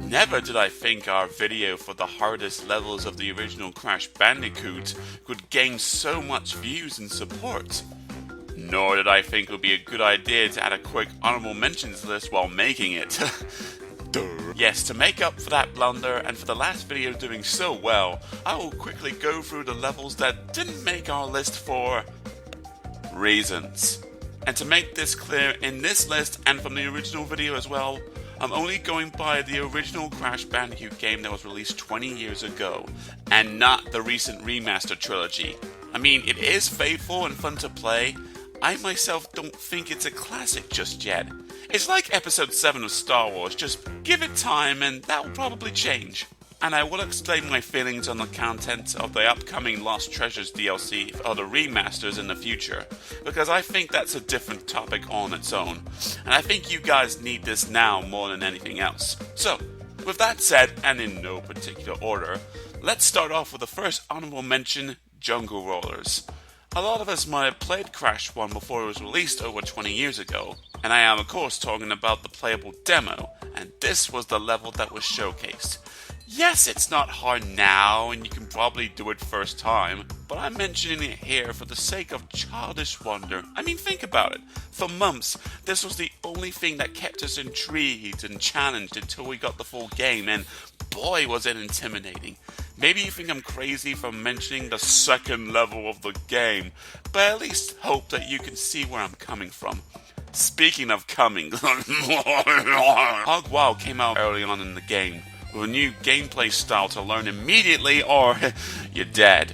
Never did I think our video for the hardest levels of the original Crash Bandicoot could gain so much views and support. Nor did I think it would be a good idea to add a quick honorable mentions list while making it. Yes, to make up for that blunder and for the last video doing so well, I will quickly go through the levels that didn't make our list for reasons. And to make this clear, in this list and from the original video as well, I'm only going by the original Crash Bandicoot game that was released 20 years ago, and not the recent remaster trilogy. I mean, it is faithful and fun to play. I myself don't think it's a classic just yet. It's like episode 7 of Star Wars, just give it time and that will probably change. And I will explain my feelings on the content of the upcoming Lost Treasures DLC or the remasters in the future, because I think that's a different topic on its own, and I think you guys need this now more than anything else. So, with that said, and in no particular order, let's start off with the first honorable mention, Jungle Rollers. A lot of us might have played Crash 1 before it was released over 20 years ago, and I am of course talking about the playable demo, and this was the level that was showcased. Yes, it's not hard now, and you can probably do it first time, but I'm mentioning it here for the sake of childish wonder. I mean, think about it. For months, this was the only thing that kept us intrigued and challenged until we got the full game, and boy was it intimidating. Maybe you think I'm crazy for mentioning the second level of the game, but I at least hope that you can see where I'm coming from. Speaking of coming, Hog Wild came out early on in the game, with a new gameplay style to learn immediately or you're dead.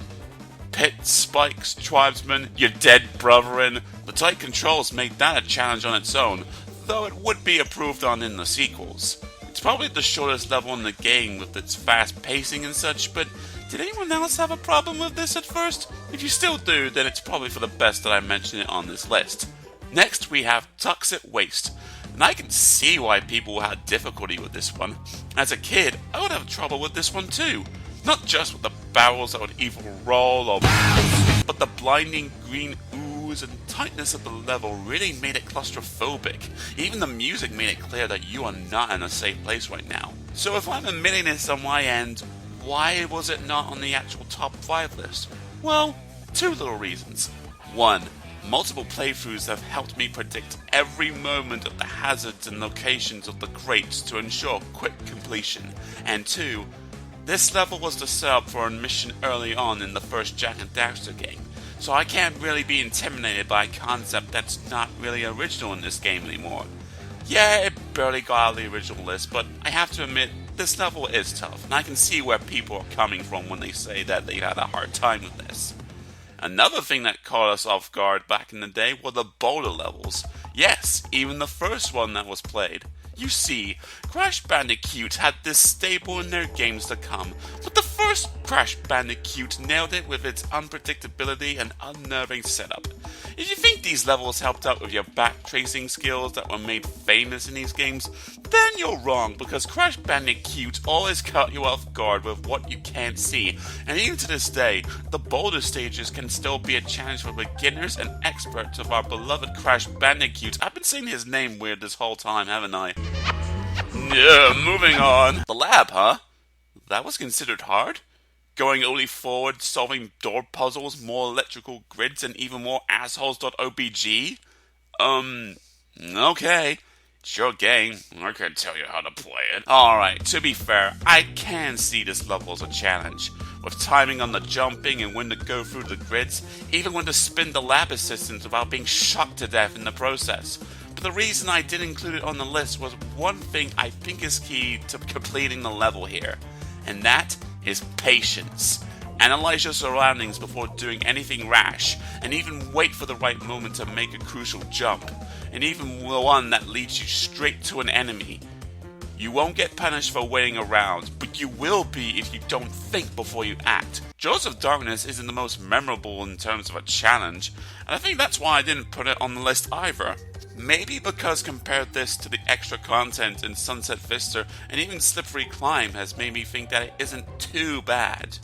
Pit, Spikes, Tribesman, you're dead, brethren. The tight controls made that a challenge on its own, though it would be improved on in the sequels. It's probably the shortest level in the game with its fast pacing and such, but did anyone else have a problem with this at first? If you still do, then it's probably for the best that I mention it on this list. Next we have Toxic Waste. And I can see why people had difficulty with this one. As a kid, I would have trouble with this one too. Not just with the barrels that would either roll or but the blinding green ooze and tightness of the level really made it claustrophobic. Even the music made it clear that you are not in a safe place right now. So if I'm admitting this on my end, why was it not on the actual top 5 list? Well, 2 little reasons. 1. Multiple playthroughs have helped me predict every moment of the hazards and locations of the crates to ensure quick completion. And 2, this level was the setup for a mission early on in the first Jak and Daxter game, so I can't really be intimidated by a concept that's not really original in this game anymore. Yeah, it barely got out of the original list, but I have to admit, this level is tough, and I can see where people are coming from when they say that they had a hard time with this. Another thing that caught us off guard back in the day were the boulder levels. Yes, even the first one that was played. You see, Crash Bandicoot had this staple in their games to come, but the first Crash Bandicoot nailed it with its unpredictability and unnerving setup. If you think these levels helped out with your backtracing skills that were made famous in these games, then you're wrong, because Crash Bandicoot always caught you off guard with what you can't see, and even to this day, the boulder stages can still be a challenge for beginners and experts of our beloved Crash Bandicoot. I've been saying his name weird this whole time, haven't I? Yeah, moving on. The lab, huh? That was considered hard? Going only forward, solving door puzzles, more electrical grids, and even more assholes.obg? Okay. It's your game. I can't tell you how to play it. Alright, to be fair, I can see this level as a challenge. With timing on the jumping and when to go through the grids, even when to spin the lab assistants without being shocked to death in the process. But the reason I did include it on the list was one thing I think is key to completing the level here, and that is patience. Analyze your surroundings before doing anything rash, and even wait for the right moment to make a crucial jump, and even the one that leads you straight to an enemy. You won't get punished for waiting around, but you will be if you don't think before you act. Jaws of Darkness isn't the most memorable in terms of a challenge, and I think that's why I didn't put it on the list either. Maybe because compared this to the extra content in Sunset Vista and even Slippery Climb has made me think that it isn't too bad.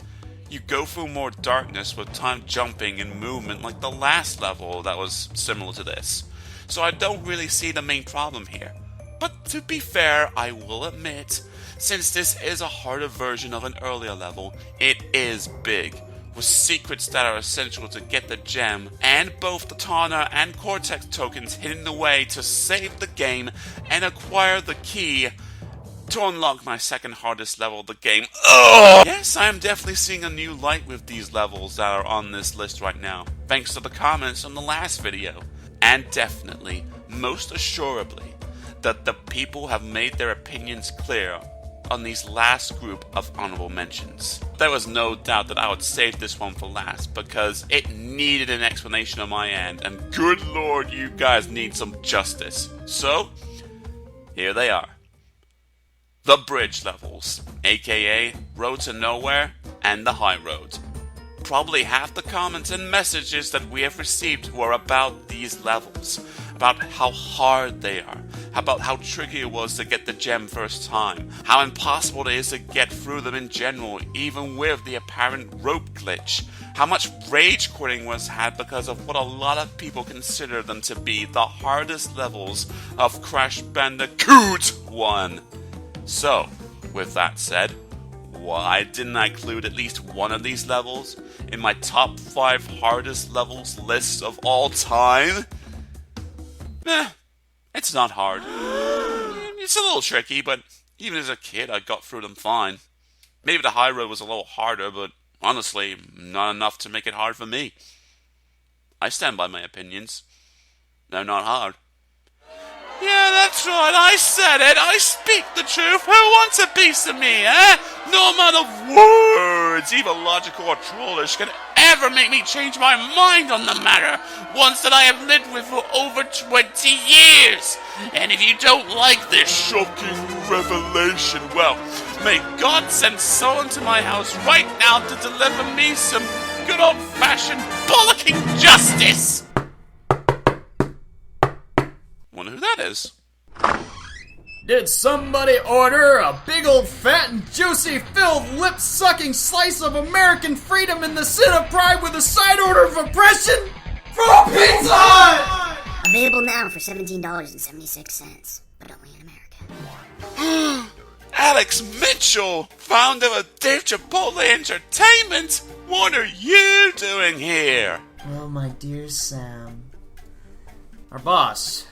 You go through more darkness with time jumping and movement like the last level that was similar to this. So I don't really see the main problem here. but to be fair, I will admit, since this is a harder version of an earlier level, it is big, with secrets that are essential to get the gem, and both the Tawna and Cortex tokens hidden away to save the game and acquire the key to unlock my second hardest level of the game. Ugh! Yes, I am definitely seeing a new light with these levels that are on this list right now, thanks to the comments on the last video. And definitely, most assuredly, that the people have made their opinions clear on these last group of honorable mentions. There was no doubt that I would save this one for last because it needed an explanation on my end, and good lord, you guys need some justice. So, here they are. The bridge levels, aka Road to Nowhere and the High Road. Probably half the comments and messages that we have received were about these levels, about how hard they are, about how tricky it was to get the gem first time, how impossible it is to get through them in general, even with the apparent rope glitch, how much rage quitting was had because of what a lot of people consider them to be the hardest levels of Crash Bandicoot 1. So, with that said, why didn't I include at least one of these levels in my top 5 hardest levels list of all time? It's not hard. It's a little tricky, but even as a kid I got through them fine. Maybe the High Road was a little harder, but honestly, not enough to make it hard for me. I stand by my opinions. They're not hard. Yeah, that's right, I said it. I speak the truth. Who wants a piece of me, eh? No amount of words, even logical or trollish, can ever make me change my mind on the matter, once that I have lived with for over 20 years. And if you don't like this shocking revelation, well, may God send someone to my house right now to deliver me some good old-fashioned bollocking justice. Wonder who that is. Did somebody order a big old fat and juicy filled lip-sucking slice of American freedom in the sin of pride with a side order of oppression? From Pizza Hut! Available now for $17.76, but only in America. Alex Mitchell, founder of Dave Chipotle Entertainment. What are you doing here? Well, my dear Sam, our boss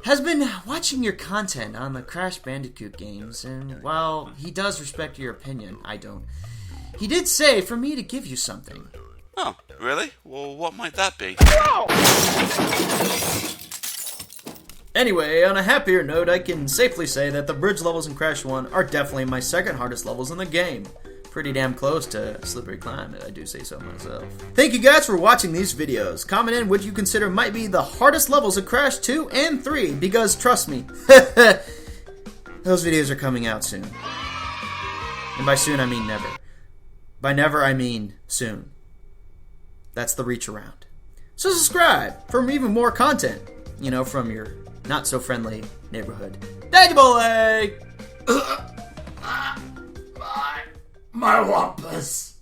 has been watching your content on the Crash Bandicoot games, and while he does respect your opinion, I don't. He did say for me to give you something. Oh, really? Well, what might that be? Anyway, on a happier note, I can safely say that the bridge levels in Crash 1 are definitely my second hardest levels in the game. Pretty damn close to Slippery Climb, if I do say so myself. Thank you guys for watching these videos. Comment in what you consider might be the hardest levels of Crash 2 and 3, because trust me, those videos are coming out soon. And by soon, I mean never. By never, I mean soon. That's the reach around. So subscribe for even more content, you know, from your not-so-friendly neighborhood. Thank you, Boy! My wampus.